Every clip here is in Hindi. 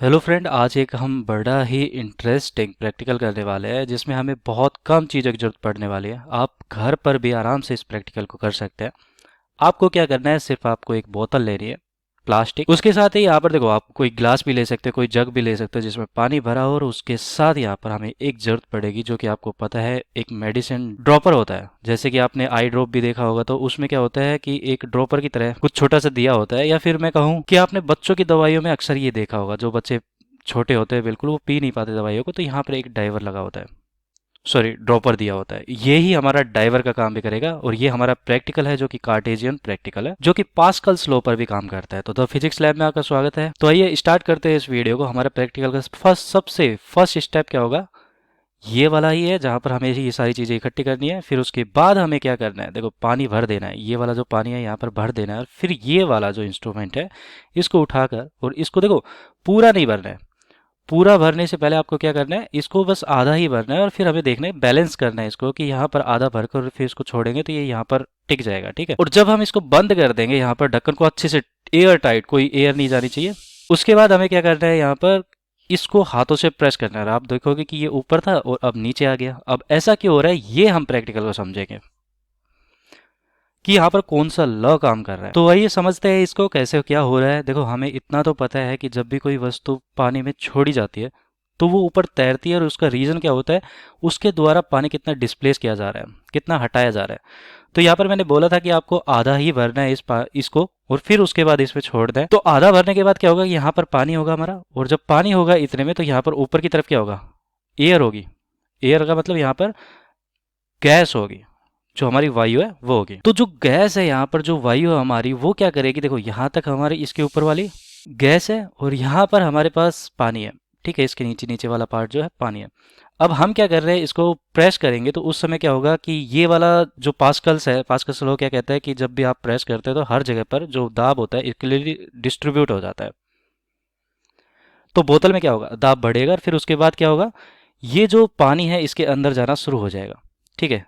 हेलो फ्रेंड, आज एक हम बड़ा ही इंटरेस्टिंग प्रैक्टिकल करने वाले हैं जिसमें हमें बहुत कम चीज़ों की जरूरत पड़ने वाली है। आप घर पर भी आराम से इस प्रैक्टिकल को कर सकते हैं। आपको क्या करना है, सिर्फ आपको एक बोतल लेनी है प्लास्टिक। उसके साथ ही यहाँ पर देखो, आप कोई ग्लास भी ले सकते हो, कोई जग भी ले सकते हो जिसमें पानी भरा हो। और उसके साथ यहाँ पर हमें एक जरूरत पड़ेगी जो कि आपको पता है, एक मेडिसिन ड्रॉपर होता है। जैसे कि आपने आई ड्रॉप भी देखा होगा, तो उसमें क्या होता है कि एक ड्रॉपर की तरह कुछ छोटा सा दिया होता है। या फिर मैं कहूँ कि आपने बच्चों की दवाइयों में अक्सर ये देखा होगा, जो बच्चे छोटे होते हैं बिल्कुल, वो पी नहीं पाते दवाइयों को, तो यहाँ पर एक डाइवर लगा होता है, सॉरी ड्रॉपर दिया होता है। ये ही हमारा डाइवर का काम भी करेगा। और ये हमारा प्रैक्टिकल है जो कि कार्टेशियन प्रैक्टिकल है, जो कि पास्कल्स लॉ पर भी काम करता है। तो द फिजिक्स लैब में आपका स्वागत है। तो आइए स्टार्ट करते हैं इस वीडियो को। हमारा प्रैक्टिकल का सबसे फर्स्ट स्टेप क्या होगा, ये वाला ही है जहां पर हमें ये सारी चीजें इकट्ठी करनी है। फिर उसके बाद हमें क्या करना है, देखो पानी भर देना है। ये वाला जो पानी है यहाँ पर भर देना है। और फिर ये वाला जो इंस्ट्रूमेंट है, इसको उठाकर, और इसको देखो पूरा नहीं भरना है। पूरा भरने से पहले आपको क्या करना है, इसको बस आधा ही भरना है। और फिर हमें देखना है, बैलेंस करना है इसको, कि यहाँ पर आधा भरकर और फिर इसको छोड़ेंगे तो ये यहाँ पर टिक जाएगा, ठीक है। और जब हम इसको बंद कर देंगे, यहाँ पर ढक्कन को अच्छे से एयर टाइट, कोई एयर नहीं जानी चाहिए। उसके बाद हमें क्या करना है, यहाँ पर इसको हाथों से प्रेस करना है। आप देखोगे कि ये ऊपर था और अब नीचे आ गया। अब ऐसा क्यों हो रहा है, ये हम प्रैक्टिकल को समझेंगे कि यहाँ पर कौन सा लॉ काम कर रहा है। तो आइए समझते हैं इसको कैसे क्या हो रहा है। देखो, हमें इतना तो पता है कि जब भी कोई वस्तु पानी में छोड़ी जाती है तो वो ऊपर तैरती है। और उसका रीजन क्या होता है, उसके द्वारा पानी कितना डिस्प्लेस किया जा रहा है, कितना हटाया जा रहा है। तो यहाँ पर मैंने बोला था कि आपको आधा ही भरना है इसको, और फिर उसके बाद इसमें छोड़ दें। तो आधा भरने के बाद क्या होगा, यहाँ पर पानी होगा हमारा। और जब पानी होगा इतने में, तो यहाँ पर ऊपर की तरफ क्या होगा, एयर होगी। एयर का मतलब यहाँ पर गैस होगी, जो हमारी वायु है वो होगी। तो जो गैस है, यहाँ पर जो वायु है हमारी, वो क्या करेगी, देखो यहाँ तक हमारी इसके ऊपर वाली गैस है और यहाँ पर हमारे पास पानी है, ठीक है। इसके नीचे नीचे वाला पार्ट जो है पानी है। अब हम क्या कर रहे हैं, इसको प्रेस करेंगे तो उस समय क्या होगा कि ये वाला जो पास्कल्स है, पास्कल्स लॉ क्या कहता है कि जब भी आप प्रेस करते हैं तो हर जगह पर जो दाब होता है इक्वली डिस्ट्रीब्यूट हो जाता है। तो बोतल में क्या होगा, दाब बढ़ेगा। फिर उसके बाद क्या होगा, ये जो पानी है इसके अंदर जाना शुरू हो जाएगा, ठीक है।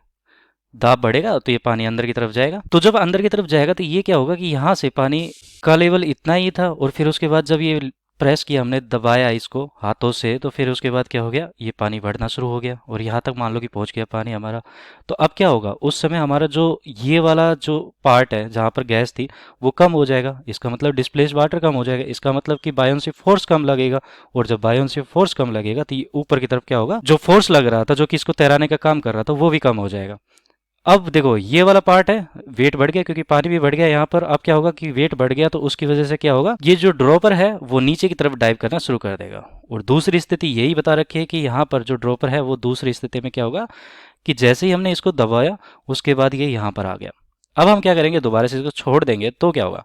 दाब बढ़ेगा तो ये पानी अंदर की तरफ जाएगा। तो जब अंदर की तरफ जाएगा तो ये क्या होगा कि यहाँ से पानी का लेवल इतना ही था। और फिर उसके बाद जब ये प्रेस किया, हमने दबाया इसको हाथों से, तो फिर उसके बाद क्या हो गया, ये पानी बढ़ना शुरू हो गया और यहाँ तक मान लो कि पहुँच गया पानी हमारा। तो अब क्या होगा, उस समय हमारा जो ये वाला जो पार्ट है जहाँ पर गैस थी, वो कम हो जाएगा। इसका मतलब डिस्प्लेस्ड वाटर कम हो जाएगा। इसका मतलब कि बायोन्सी फोर्स कम लगेगा। और जब बायोन्सी फोर्स कम लगेगा तो ये ऊपर की तरफ क्या होगा, जो फोर्स लग रहा था, जो कि इसको तैराने का काम कर रहा था, वो भी कम हो जाएगा। अब देखो, ये वाला पार्ट है, वेट बढ़ गया क्योंकि पानी भी बढ़ गया यहाँ पर। अब क्या होगा कि वेट बढ़ गया, तो उसकी वजह से क्या होगा, ये जो ड्रॉपर है वो नीचे की तरफ डाइव करना शुरू कर देगा। और दूसरी स्थिति यही बता रखी है कि यहाँ पर जो ड्रॉपर है वो दूसरी स्थिति में क्या होगा कि जैसे ही हमने इसको दबाया, उसके बाद ये यहाँ पर आ गया। अब हम क्या करेंगे, दोबारा से इसको छोड़ देंगे तो क्या होगा,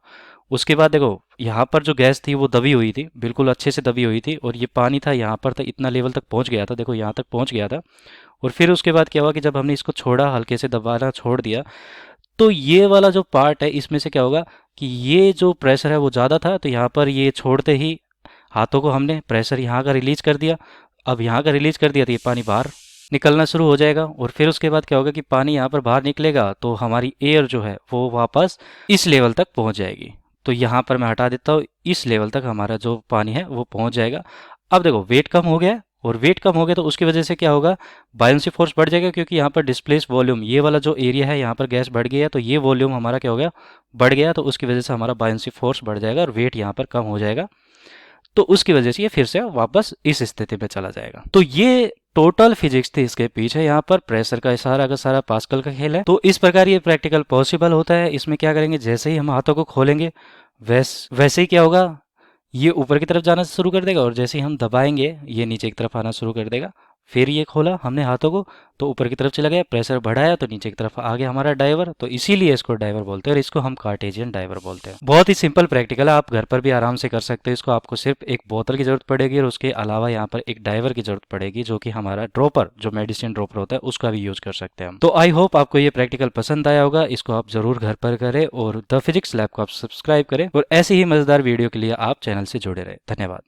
उसके बाद देखो यहाँ पर जो गैस थी वो दबी हुई थी, बिल्कुल अच्छे से दबी हुई थी। और ये पानी था यहाँ पर, था इतना लेवल तक पहुँच गया था, देखो यहाँ तक पहुँच गया था। और फिर उसके बाद क्या हुआ कि जब हमने इसको छोड़ा, हल्के से दबाना छोड़ दिया, तो ये वाला जो पार्ट है इसमें से क्या होगा कि ये जो प्रेशर है वो ज़्यादा था। तो यहाँ पर ये छोड़ते ही हाथों को हमने प्रेशर यहाँ का रिलीज कर दिया। अब यहाँ का रिलीज कर दिया तो ये पानी बाहर निकलना शुरू हो जाएगा। और फिर उसके बाद क्या होगा कि पानी यहाँ पर बाहर निकलेगा तो हमारी एयर जो है वो वापस इस लेवल तक पहुँच जाएगी। तो यहाँ पर मैं हटा देता हूँ, इस लेवल तक हमारा जो पानी है वो पहुँच जाएगा। अब देखो, वेट कम हो गया। और वेट कम हो गया तो उसकी वजह से क्या होगा, बायोन्सी फोर्स बढ़ जाएगा, क्योंकि यहाँ पर डिस्प्लेस वॉल्यूम, ये वाला जो एरिया है यहाँ पर गैस बढ़ गई है, तो ये वॉल्यूम हमारा क्या हो गया, बढ़ गया। तो उसकी वजह से हमारा बायोन्सी फोर्स बढ़ जाएगा और वेट यहाँ पर कम हो जाएगा। तो उसकी वजह से ये फिर से वापस इस स्थिति में चला जाएगा। तो ये टोटल फिजिक्स थी इसके पीछे। यहाँ पर प्रेशर का सारा का सारा पास्कल का खेल है। तो इस प्रकार ये प्रैक्टिकल पॉसिबल होता है। इसमें क्या करेंगे, जैसे ही हम हाथों को खोलेंगे वैसे ही क्या होगा, ये ऊपर की तरफ जाना शुरू कर देगा। और जैसे ही हम दबाएंगे, ये नीचे की तरफ आना शुरू कर देगा। फिर ये खोला हमने हाथों को तो ऊपर की तरफ चला गया, प्रेशर बढ़ाया तो नीचे की तरफ आ गया हमारा डाइवर। तो इसीलिए इसको डाइवर बोलते हैं और इसको हम कार्टेशियन डाइवर बोलते हैं। बहुत ही सिंपल प्रैक्टिकल है, आप घर पर भी आराम से कर सकते हो इसको। आपको सिर्फ एक बोतल की जरूरत पड़ेगी और उसके अलावा यहाँ पर एक डाइवर की जरूरत पड़ेगी, जो कि हमारा ड्रॉपर, जो मेडिसिन ड्रॉपर होता है, उसका भी यूज कर सकते हैं हम। तो आई होप आपको ये प्रैक्टिकल पसंद आया होगा। इसको आप जरूर घर पर करें और द फिजिक्स लैब को आप सब्सक्राइब करें। और ऐसे ही मजेदार वीडियो के लिए आप चैनल से जुड़े रहे। धन्यवाद।